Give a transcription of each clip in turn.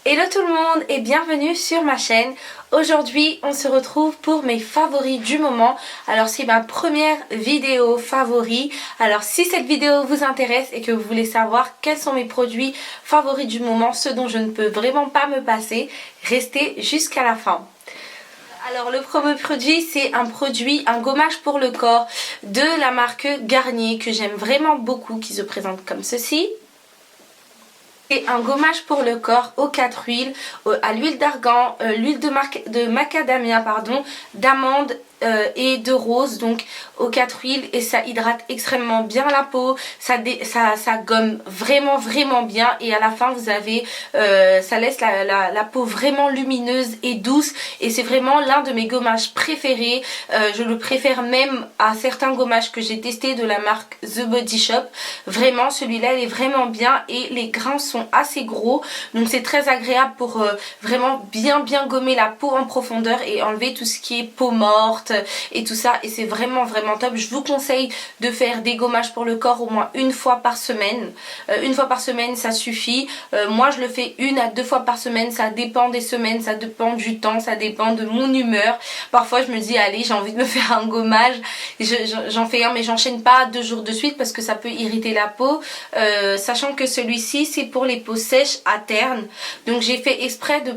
Hello tout le monde et bienvenue sur ma chaîne. Aujourd'hui on se retrouve pour mes favoris du moment. Alors c'est ma première vidéo favori. Alors si cette vidéo vous intéresse et que vous voulez savoir quels sont mes produits favoris du moment, ceux dont je ne peux vraiment pas me passer, restez jusqu'à la fin. Alors le premier produit, c'est un gommage pour le corps de la marque Garnier que j'aime vraiment beaucoup, qui se présente comme ceci. C'est un gommage pour le corps aux 4 huiles, à l'huile d'argan, l'huile de macadamia, d'amande et de rose, donc aux 4 huiles, et ça hydrate extrêmement bien la peau, ça gomme vraiment bien, et à la fin vous avez ça laisse la peau vraiment lumineuse et douce, et c'est vraiment l'un de mes gommages préférés. Je le préfère même à certains gommages que j'ai testés de la marque The Body Shop. Vraiment celui-là il est vraiment bien et les grains sont assez gros, donc c'est très agréable pour vraiment bien gommer la peau en profondeur et enlever tout ce qui est peau morte et tout ça, et c'est vraiment top. Je vous conseille de faire des gommages pour le corps au moins une fois par semaine. Une fois par semaine ça suffit. Moi je le fais 1 à 2 fois par semaine, ça dépend des semaines, ça dépend du temps, ça dépend de mon humeur. Parfois je me dis allez, j'ai envie de me faire un gommage, j'en fais un mais j'enchaîne pas 2 jours de suite parce que ça peut irriter la peau, sachant que celui-ci c'est pour les peaux sèches à terne. Donc j'ai fait exprès de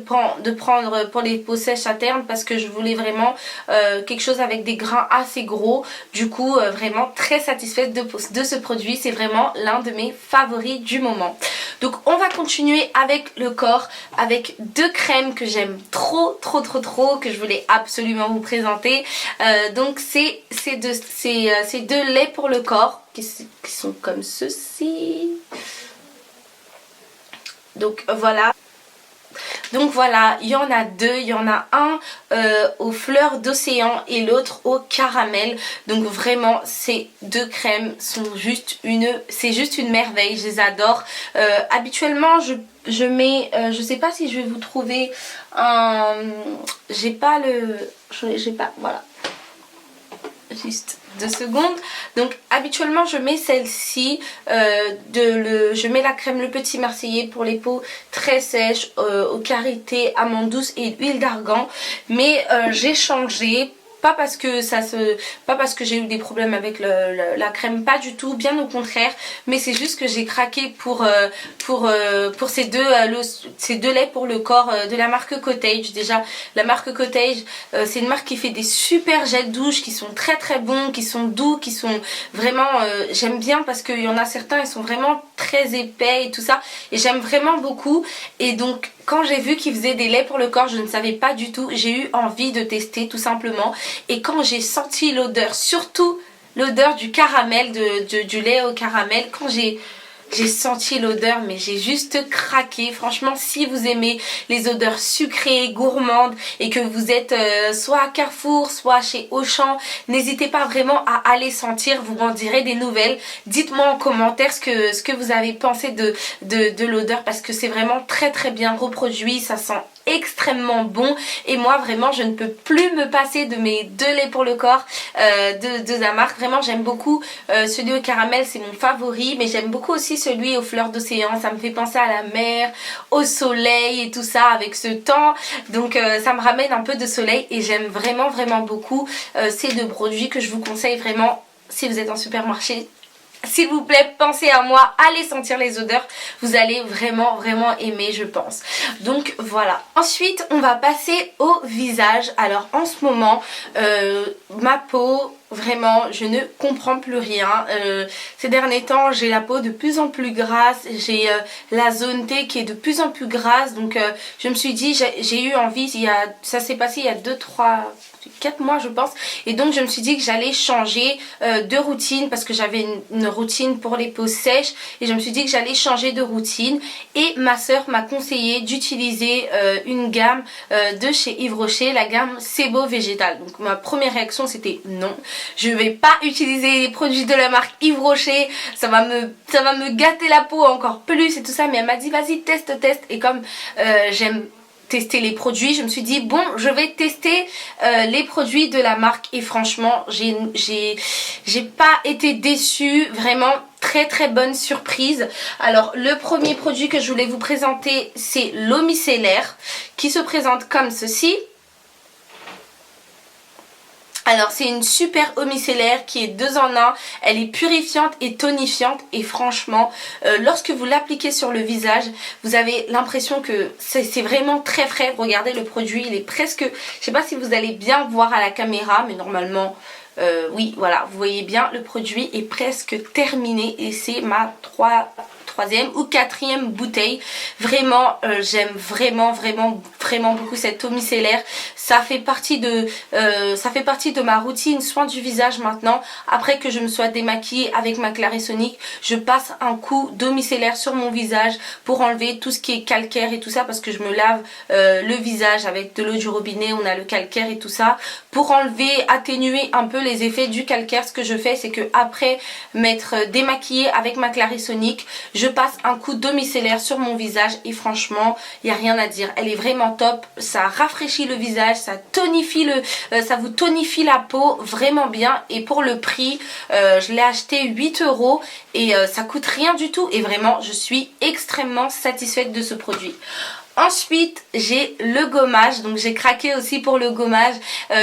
prendre pour les peaux sèches à terne parce que je voulais vraiment quelque chose avec des grains assez gros. Du coup vraiment très satisfaite de ce produit, c'est vraiment l'un de mes favoris du moment. Donc on va continuer avec le corps, avec 2 crèmes que j'aime trop, que je voulais absolument vous présenter. Donc c'est deux laits pour le corps qui sont comme ceci. Donc voilà. Il y en a 2, il y en a un aux fleurs d'océan et l'autre au caramel. Donc vraiment ces 2 crèmes sont c'est juste une merveille, je les adore. Habituellement je mets, je sais pas si je vais vous trouver un, voilà, juste 2 secondes. Donc habituellement je mets celle-ci, je mets la crème Le Petit Marseillais pour les peaux très sèches, au karité, amande douce et huile d'argan, mais j'ai changé. Pas parce que j'ai eu des problèmes avec la crème, pas du tout, bien au contraire, mais c'est juste que j'ai craqué pour ces deux laits pour le corps de la marque Cottage. Déjà la marque Cottage c'est une marque qui fait des super gels douche qui sont très bons, qui sont doux, qui sont vraiment j'aime bien parce qu'il y en a certains, ils sont vraiment très épais et tout ça, et j'aime vraiment beaucoup. Et donc quand j'ai vu qu'ils faisaient des laits pour le corps, je ne savais pas du tout, j'ai eu envie de tester tout simplement. Et quand j'ai senti l'odeur, surtout l'odeur du caramel, du lait au caramel, quand j'ai senti l'odeur, mais j'ai juste craqué. Franchement, si vous aimez les odeurs sucrées, gourmandes, et que vous êtes soit à Carrefour, soit chez Auchan, n'hésitez pas vraiment à aller sentir, vous m'en direz des nouvelles. Dites-moi en commentaire ce que vous avez pensé de l'odeur, parce que c'est vraiment très bien reproduit, ça sent extrêmement bon, et moi vraiment je ne peux plus me passer de mes 2 laits pour le corps de la marque. Vraiment j'aime beaucoup celui au caramel, c'est mon favori, mais j'aime beaucoup aussi celui aux fleurs d'océan, ça me fait penser à la mer, au soleil et tout ça avec ce temps, donc ça me ramène un peu de soleil, et j'aime vraiment beaucoup ces 2 produits que je vous conseille vraiment si vous êtes en supermarché. S'il vous plaît, pensez à moi, allez sentir les odeurs, vous allez vraiment aimer, je pense. Donc voilà. Ensuite, on va passer au visage. Alors en ce moment, ma peau, vraiment, je ne comprends plus rien. Ces derniers temps, j'ai la peau de plus en plus grasse, j'ai la zone T qui est de plus en plus grasse. Donc je me suis dit, j'ai eu envie, ça s'est passé il y a 4 mois je pense, et donc je me suis dit que j'allais changer de routine parce que j'avais une routine pour les peaux sèches, et je me suis dit que j'allais changer de routine, et ma soeur m'a conseillé d'utiliser une gamme de chez Yves Rocher, la gamme Sebo Végétal. Donc ma première réaction c'était non, je vais pas utiliser les produits de la marque Yves Rocher, ça va me gâter la peau encore plus et tout ça, mais elle m'a dit vas-y teste, et comme j'aime tester les produits, je me suis dit bon, je vais tester les produits de la marque, et franchement j'ai pas été déçue. Vraiment très bonne surprise. Alors le premier produit que je voulais vous présenter, c'est l'eau micellaire qui se présente comme ceci. Alors c'est une super eau micellaire qui est 2 en 1, elle est purifiante et tonifiante et franchement lorsque vous l'appliquez sur le visage vous avez l'impression que c'est vraiment très frais. Regardez le produit, il est presque, je sais pas si vous allez bien voir à la caméra mais normalement oui voilà vous voyez bien le produit est presque terminé et c'est ma troisième ou quatrième bouteille. Vraiment j'aime vraiment beaucoup cette eau micellaire. Ça fait partie de ma routine soin du visage maintenant. Après que je me sois démaquillée avec ma Clarisonic, je passe un coup d'eau micellaire sur mon visage pour enlever tout ce qui est calcaire et tout ça, parce que je me lave le visage avec de l'eau du robinet, on a le calcaire et tout ça. Pour enlever, atténuer un peu les effets du calcaire, ce que je fais c'est que après m'être démaquillée avec ma Clarisonic, je passe un coup d'eau micellaire sur mon visage et franchement il n'y a rien à dire, elle est vraiment top. Ça rafraîchit le visage, ça tonifie ça vous tonifie la peau vraiment bien. Et pour le prix je l'ai acheté 8 € et ça coûte rien du tout et vraiment je suis extrêmement satisfaite de ce produit. Ensuite j'ai le gommage, donc j'ai craqué aussi pour le gommage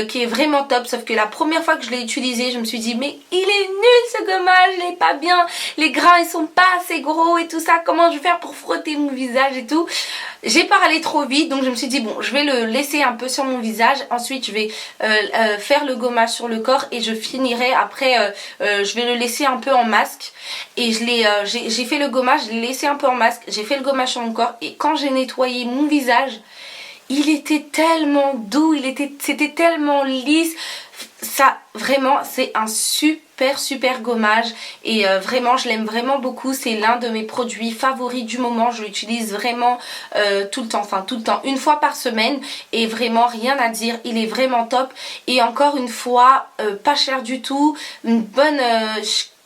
qui est vraiment top, sauf que la première fois que je l'ai utilisé je me suis dit mais il est nul ce gommage, il est pas bien, les grains ils sont pas assez gros et tout ça, comment je vais faire pour frotter mon visage et tout. J'ai parlé trop vite donc je me suis dit bon je vais le laisser un peu sur mon visage, ensuite je vais faire le gommage sur le corps et je finirai après je vais le laisser un peu en masque. Et j'ai fait le gommage, je l'ai laissé un peu en masque, j'ai fait le gommage sur mon corps et quand j'ai nettoyé mon visage, il était tellement doux, c'était tellement lisse. Ça vraiment c'est un super gommage et vraiment je l'aime vraiment beaucoup. C'est l'un de mes produits favoris du moment, je l'utilise vraiment tout le temps, enfin tout le temps, une fois par semaine et vraiment rien à dire, il est vraiment top. Et encore une fois pas cher du tout, une bonne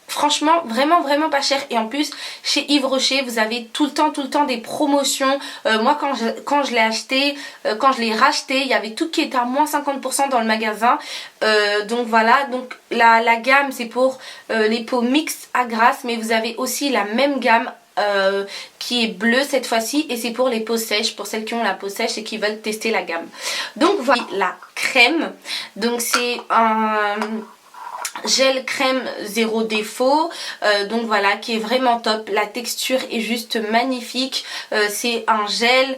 franchement vraiment pas cher. Et en plus chez Yves Rocher vous avez tout le temps des promotions. Moi quand je l'ai acheté, quand je l'ai racheté, il y avait tout qui était à moins 50% dans le magasin. Donc voilà, donc la gamme c'est pour les peaux mixtes à grasse, mais vous avez aussi la même gamme qui est bleue cette fois-ci et c'est pour les peaux sèches, pour celles qui ont la peau sèche et qui veulent tester la gamme. Donc voilà la crème, donc c'est un gel crème zéro défaut, donc voilà qui est vraiment top. La texture est juste magnifique. C'est un gel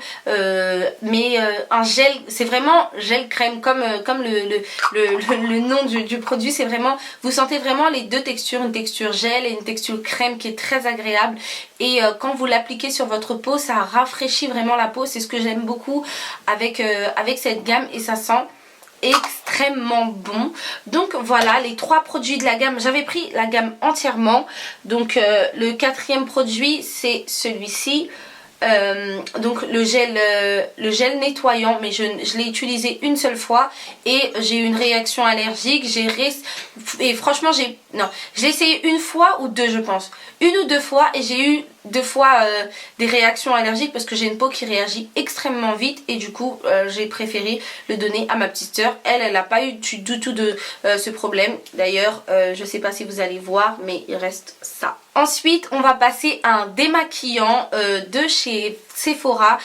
mais un gel, c'est vraiment gel crème comme le nom du produit. C'est vraiment, vous sentez vraiment les deux textures, une texture gel et une texture crème qui est très agréable. Et quand vous l'appliquez sur votre peau ça rafraîchit vraiment la peau. C'est ce que j'aime beaucoup avec cette gamme et ça sent extrêmement bon. Donc voilà les 3 produits de la gamme. J'avais pris la gamme entièrement. Donc le 4e produit c'est celui-ci. Donc le gel nettoyant, mais je l'ai utilisé une seule fois et j'ai eu une réaction allergique. Et franchement je l'ai essayé une fois ou deux je pense, une ou deux fois, et j'ai eu 2 fois des réactions allergiques parce que j'ai une peau qui réagit extrêmement vite et du coup j'ai préféré le donner à ma petite soeur. Elle n'a pas eu du tout de ce problème. D'ailleurs je sais pas si vous allez voir mais il reste ça. Ensuite on va passer à un démaquillant de chez Sephora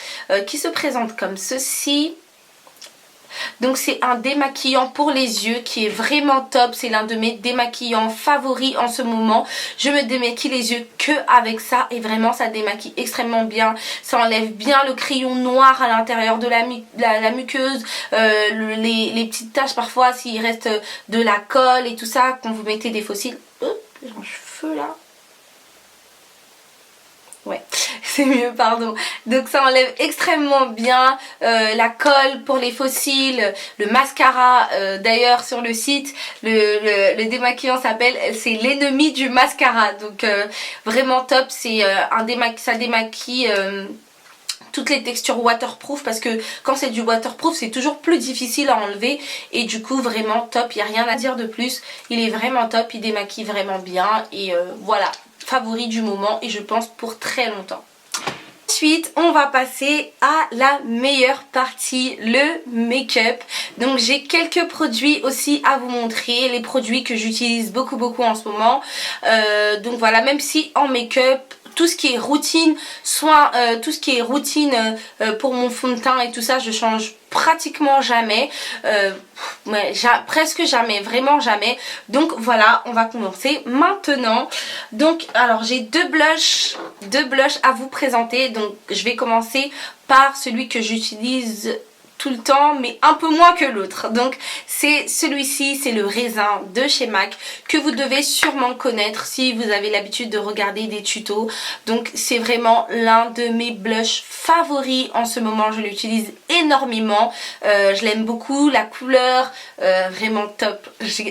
qui se présente comme ceci. Donc c'est un démaquillant pour les yeux qui est vraiment top. C'est l'un de mes démaquillants favoris en ce moment. Je me démaquille les yeux que avec ça et vraiment ça démaquille extrêmement bien. Ça enlève bien le crayon noir à l'intérieur de la muqueuse, les petites taches parfois s'il reste de la colle et tout ça quand vous mettez des fossiles. J'ai un cheveu là. Ouais, c'est mieux, pardon. Donc ça enlève extrêmement bien la colle pour les fossiles, le mascara. D'ailleurs sur le site, le démaquillant c'est l'ennemi du mascara. Donc vraiment top, c'est ça démaquille toutes les textures waterproof, parce que quand c'est du waterproof c'est toujours plus difficile à enlever et du coup vraiment top, il n'y a rien à dire de plus. Il est vraiment top, il démaquille vraiment bien et voilà, favori du moment et je pense pour très longtemps. Ensuite, on va passer à la meilleure partie, le make-up. Donc j'ai quelques produits aussi à vous montrer, les produits que j'utilise beaucoup en ce moment. Donc voilà, même si en make-up, tout ce qui est routine, soit tout ce qui est routine pour mon fond de teint et tout ça, je change pratiquement jamais, presque jamais, vraiment jamais. Donc voilà, on va commencer maintenant. Donc alors j'ai deux blushs à vous présenter. Donc je vais commencer par celui que j'utilise tout le temps, mais un peu moins que l'autre. Donc c'est celui-ci, c'est le raisin de chez MAC, que vous devez sûrement connaître si vous avez l'habitude de regarder des tutos. Donc c'est vraiment l'un de mes blushs favoris en ce moment, je l'utilise énormément. Je l'aime beaucoup, la couleur vraiment top.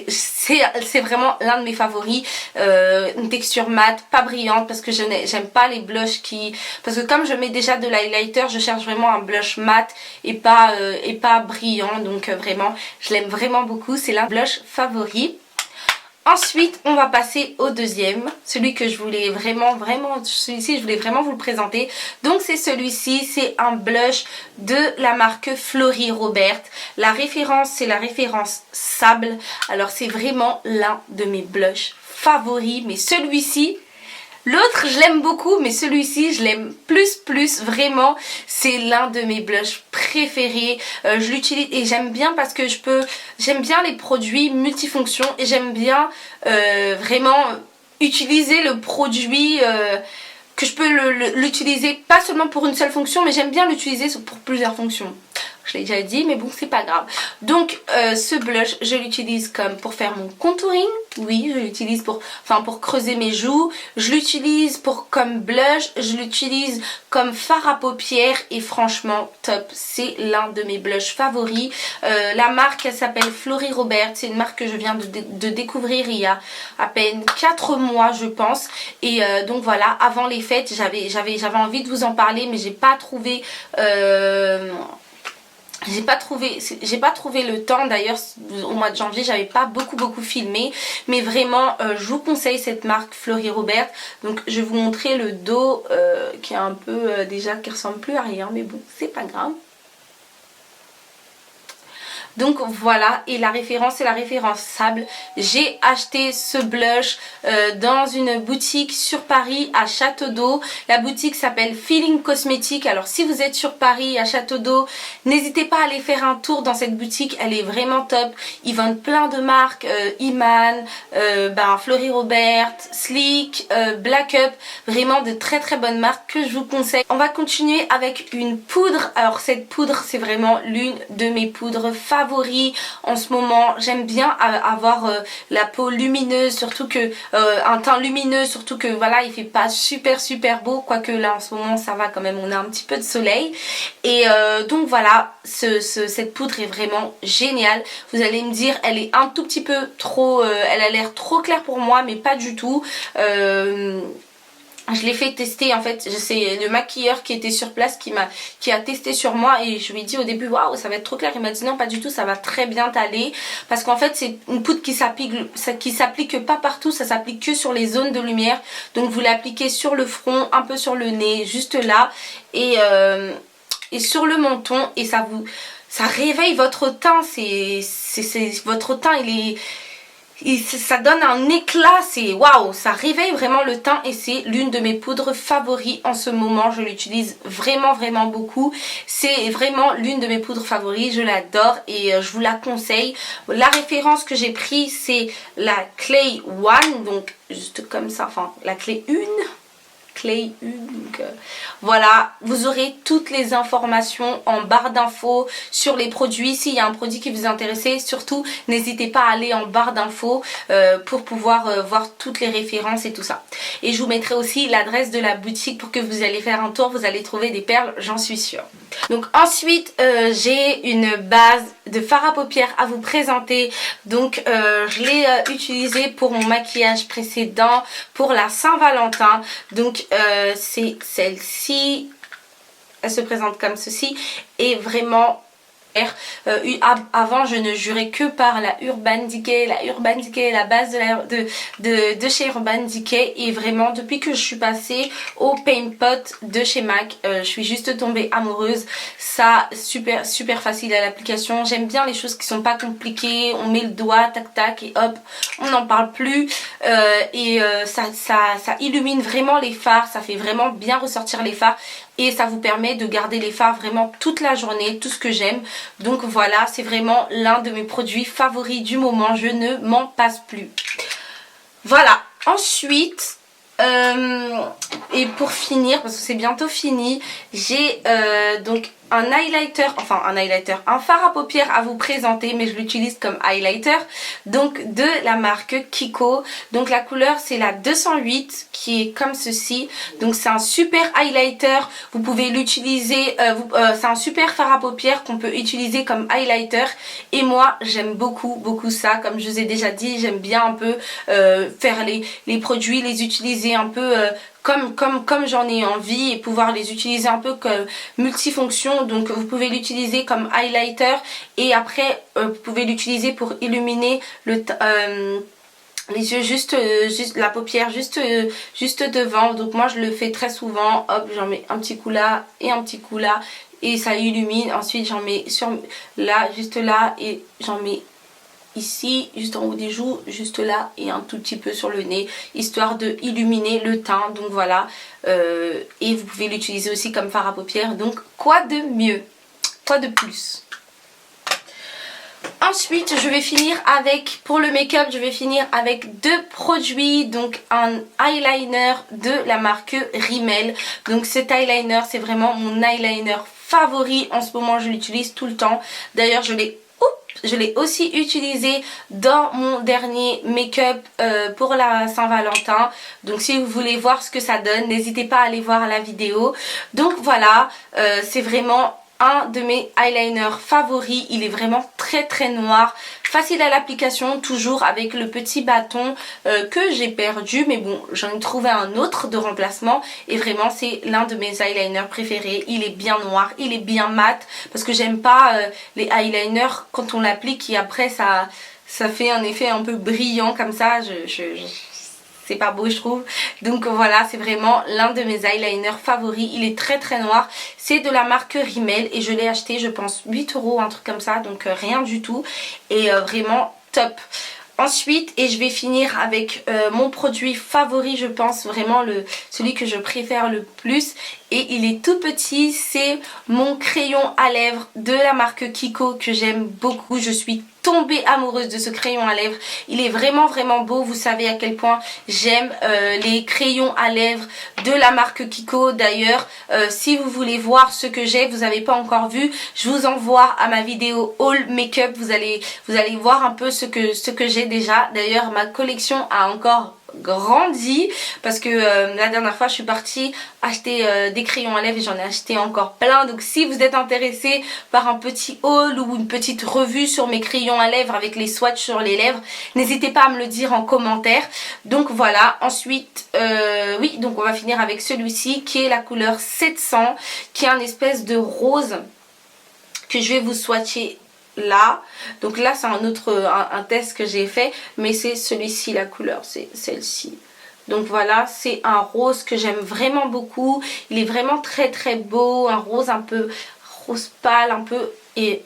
C'est vraiment l'un de mes favoris. Une texture mate, pas brillante, parce que j'aime pas les blushs qui... Parce que comme je mets déjà de l'highlighter, je cherche vraiment un blush mat et pas brillant. Donc vraiment, je l'aime vraiment beaucoup. C'est l'un de mes blushs favoris. Ensuite, on va passer au deuxième, celui que je voulais celui-ci je voulais vraiment vous le présenter. Donc c'est celui-ci, c'est un blush de la marque Florie Robert. La référence, c'est la référence Sable. Alors c'est vraiment l'un de mes blushs favoris, mais celui-ci... L'autre, je l'aime beaucoup, mais celui-ci, je l'aime plus, vraiment. C'est l'un de mes blushs préférés. Je l'utilise et j'aime bien parce que j'aime bien les produits multifonctions et j'aime bien vraiment utiliser le produit... que je peux l'utiliser pas seulement pour une seule fonction, mais j'aime bien l'utiliser pour plusieurs fonctions. Je l'ai déjà dit, mais bon, c'est pas grave. Donc, ce blush, je l'utilise comme pour faire mon contouring. Oui, je l'utilise pour creuser mes joues. Je l'utilise comme blush. Je l'utilise comme fard à paupières. Et franchement, top. C'est l'un de mes blushs favoris. La marque, elle s'appelle Florie Robert. C'est une marque que je viens de découvrir il y a à peine 4 mois, je pense. Et donc voilà, avant les fêtes, j'avais envie de vous en parler, mais j'ai pas trouvé... J'ai pas trouvé le temps. D'ailleurs au mois de janvier j'avais pas beaucoup filmé, mais vraiment je vous conseille cette marque Florie Robert. Donc je vais vous montrer le dos qui est un peu déjà qui ressemble plus à rien, mais bon, c'est pas grave. Donc voilà, et la référence c'est la référence Sable. J'ai acheté ce blush dans une boutique sur Paris à Château d'Eau. La boutique s'appelle Feeling Cosmétique. Alors si vous êtes sur Paris à Château d'Eau, n'hésitez pas à aller faire un tour dans cette boutique. Elle est vraiment top. Ils vendent plein de marques, Iman, Florie Robert, Sleek, Black Up. Vraiment de très bonnes marques que je vous conseille. On va continuer avec une poudre. Alors cette poudre c'est vraiment l'une de mes poudres favorites en ce moment. J'aime bien avoir la peau lumineuse, surtout que un teint lumineux, surtout que voilà, il fait pas super beau, quoique là en ce moment ça va quand même, on a un petit peu de soleil. Et donc voilà, cette poudre est vraiment géniale. Vous allez me dire, elle est un tout petit peu trop, elle a l'air trop claire pour moi, mais pas du tout. Je l'ai fait tester en fait, c'est le maquilleur qui était sur place qui a testé sur moi et je lui ai dit au début waouh ça va être trop clair, il m'a dit non pas du tout, ça va très bien t'aller parce qu'en fait c'est une poudre qui s'applique pas partout, ça s'applique que sur les zones de lumière, donc vous l'appliquez sur le front, un peu sur le nez, juste là et sur le menton et ça réveille votre teint, votre teint ça donne un éclat, c'est waouh, ça réveille vraiment le teint et c'est l'une de mes poudres favoris en ce moment. Je l'utilise vraiment beaucoup. C'est vraiment l'une de mes poudres favoris, je l'adore et je vous la conseille. La référence que j'ai prise c'est la Clay One, donc juste comme ça, enfin la Clay 1. Donc voilà, vous aurez toutes les informations en barre d'infos sur les produits. S'il y a un produit qui vous intéresse, surtout n'hésitez pas à aller en barre d'infos pour pouvoir voir toutes les références et tout ça. Et je vous mettrai aussi l'adresse de la boutique pour que vous allez faire un tour, vous allez trouver des perles, j'en suis sûre. Donc ensuite j'ai une base de fard à paupières à vous présenter. Donc je l'ai utilisée pour mon maquillage précédent pour la Saint-Valentin. Donc c'est celle-ci, elle se présente comme ceci et vraiment Avant je ne jurais que par la Urban Decay, la base de chez Urban Decay, et vraiment depuis que je suis passée au Paint Pot de chez MAC, je suis juste tombée amoureuse. Ça, super facile à l'application. J'aime bien les choses qui sont pas compliquées, on met le doigt, tac tac, et hop, on n'en parle plus. Ça illumine vraiment les fards, ça fait vraiment bien ressortir les fards. Et ça vous permet de garder les fards vraiment toute la journée, tout ce que j'aime. Donc voilà, c'est vraiment l'un de mes produits favoris du moment. Je ne m'en passe plus. Voilà, ensuite, et pour finir, parce que c'est bientôt fini, j'ai donc un fard à paupières à vous présenter, mais je l'utilise comme highlighter, donc de la marque Kiko. Donc la couleur c'est la 208 qui est comme ceci. Donc c'est un super highlighter, vous pouvez l'utiliser, c'est un super fard à paupières qu'on peut utiliser comme highlighter, et moi j'aime beaucoup ça. Comme je vous ai déjà dit, j'aime bien un peu faire les produits, les utiliser un peu comme j'en ai envie, et pouvoir les utiliser un peu comme multifonction. Donc vous pouvez l'utiliser comme highlighter, et après vous pouvez l'utiliser pour illuminer les yeux, juste la paupière juste devant. Donc moi je le fais très souvent. Hop, j'en mets un petit coup là et un petit coup là, et ça illumine. Ensuite j'en mets juste là, et j'en mets ici, juste en haut des joues, juste là, et un tout petit peu sur le nez, histoire de illuminer le teint. Donc voilà, et vous pouvez l'utiliser aussi comme fard à paupières. Donc quoi de mieux, quoi de plus? Ensuite je vais finir avec, pour le make-up, je vais finir avec deux produits. Donc un eyeliner de la marque Rimmel. Donc cet eyeliner, c'est vraiment mon eyeliner favori en ce moment, je l'utilise tout le temps. D'ailleurs je l'ai aussi utilisé dans mon dernier make-up pour la Saint-Valentin. Donc si vous voulez voir ce que ça donne, n'hésitez pas à aller voir la vidéo. Donc voilà, c'est vraiment un de mes eyeliners favoris. Il est vraiment très noir, facile à l'application, toujours avec le petit bâton que j'ai perdu, mais bon, j'en ai trouvé un autre de remplacement, et vraiment c'est l'un de mes eyeliners préférés. Il est bien noir, il est bien mat, parce que j'aime pas les eyeliners quand on l'applique et après ça fait un effet un peu brillant comme ça. C'est pas beau, je trouve. Donc voilà, c'est vraiment l'un de mes eyeliners favoris. Il est très noir. C'est de la marque Rimmel, et je l'ai acheté, je pense 8 €, un truc comme ça. Donc rien du tout. Et vraiment top. Ensuite, et je vais finir avec mon produit favori, je pense vraiment celui que je préfère le plus, et il est tout petit, c'est mon crayon à lèvres de la marque Kiko que j'aime beaucoup. Je suis tombée amoureuse de ce crayon à lèvres, il est vraiment beau. Vous savez à quel point j'aime les crayons à lèvres de la marque Kiko. D'ailleurs si vous voulez voir ce que j'ai, vous n'avez pas encore vu, je vous envoie à ma vidéo haul make-up, vous allez voir un peu ce que j'ai déjà. D'ailleurs ma collection a encore grandi, parce que la dernière fois je suis partie acheter des crayons à lèvres, et j'en ai acheté encore plein. Donc si vous êtes intéressé par un petit haul ou une petite revue sur mes crayons à lèvres avec les swatchs sur les lèvres, n'hésitez pas à me le dire en commentaire. Donc voilà, ensuite oui, donc on va finir avec celui-ci qui est la couleur 700, qui est un espèce de rose que je vais vous swatcher là. Donc là c'est un test que j'ai fait, mais c'est celui-ci, la couleur c'est celle-ci. Donc voilà, c'est un rose que j'aime vraiment beaucoup. Il est vraiment très beau, un rose un peu rose pâle un peu, et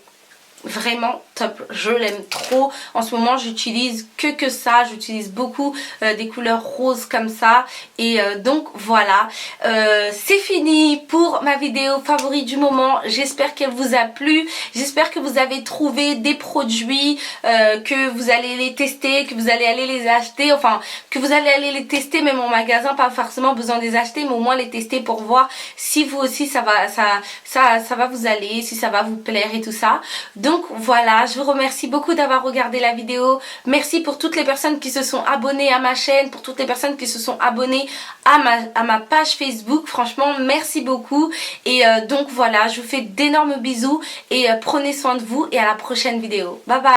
vraiment top, je l'aime trop. En ce moment j'utilise que ça, j'utilise beaucoup des couleurs roses comme ça. Et donc voilà, c'est fini pour ma vidéo favorite du moment. J'espère qu'elle vous a plu, j'espère que vous avez trouvé des produits, que vous allez les tester, que vous allez aller les acheter, enfin que vous allez aller les tester même en magasin, pas forcément besoin de les acheter, mais au moins les tester pour voir si vous aussi ça va vous aller, si ça va vous plaire et tout ça. Donc voilà, je vous remercie beaucoup d'avoir regardé la vidéo. Merci pour toutes les personnes qui se sont abonnées à ma chaîne, pour toutes les personnes qui se sont abonnées à ma page Facebook. Franchement, merci beaucoup. Et donc voilà, je vous fais d'énormes bisous, et prenez soin de vous, et à la prochaine vidéo. Bye bye.